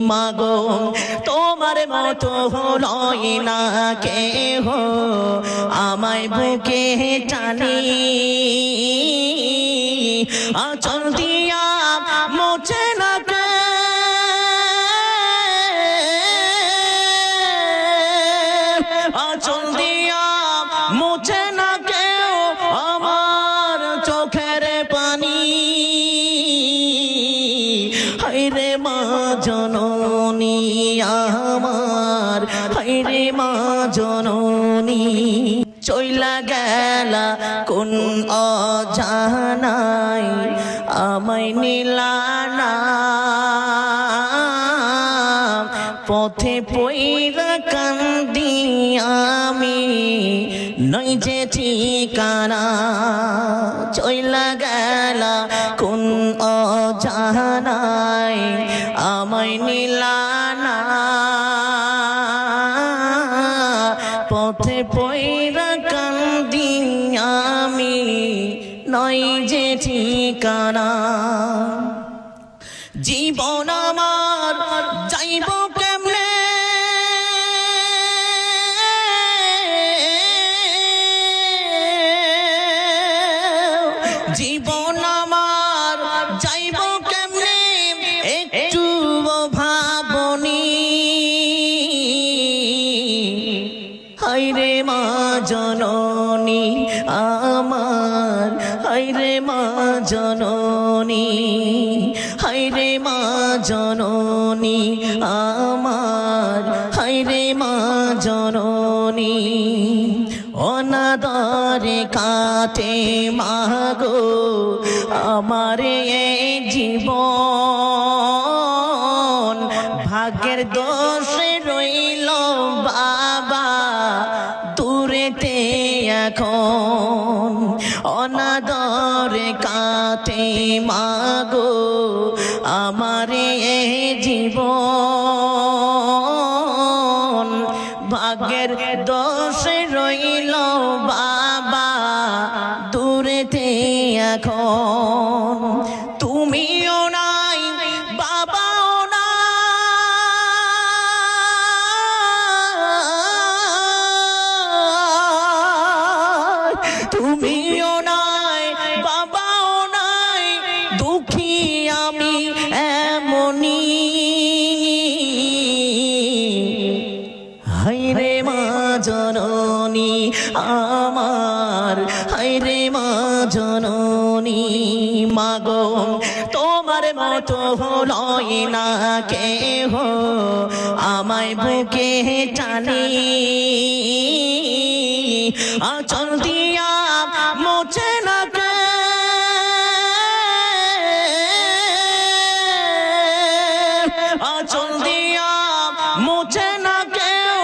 মাগো তোমার মতো লয় না কেহ আমায় বুকে টানি আঁচল দিয়া মোছে না কে আঁচল দিয়া মোছে না কেউ আমার চোখের পানি হায়রে মা জননী আমার হায়রে মা জননী চইলা গেলা কোন অজানাই আমায় নিলানা পথে পইরা কান্দি আমি নই যে ঠিকানা চইলা গেলা কোন অজানাই আমায় নিলানা পথে পইরা কান্দি আমি নই যে ঠিকানা জীবন আমার যাইব কেমনে জীবন আমার যাইব কেমনে একটু ভাবনি হায়রে মা জননী আমার হায়রে মা জননী হায়রে মা জননী আমার হায়রে মা জননী অনাদরে কাটে মাগো আমার এই জীবন ভাগ্যের দোষে রইল বাবা দূরেতে এখন অনাদরে কাটে মাগো আমার এই জীবন ভাগ্যের দোষে রইল বাবা দূরেতে এখন তুমিও নাই বাবাও নাই তুমিও নাই বাবাও নাই দুঃখী আমি এমনি হায়রে মা জননী আমার হায়রে মা জননী মাগো তোমার মতো লয় না কেহ আমায় বুকে টানি আঁচল দিয়া মোছে না কে আঁচল দিয়া মোছে না কেউ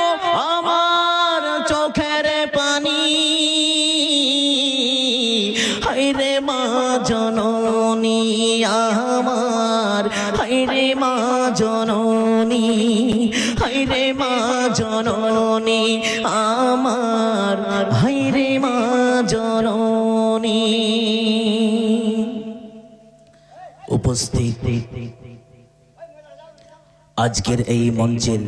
আমার চোখের পানি হায়রে মা জননী আমার হায়রে মা জননী হায়রে মা জননী আমার হায়রে মা জননী উপস্থিত আজকের এই মঞ্চের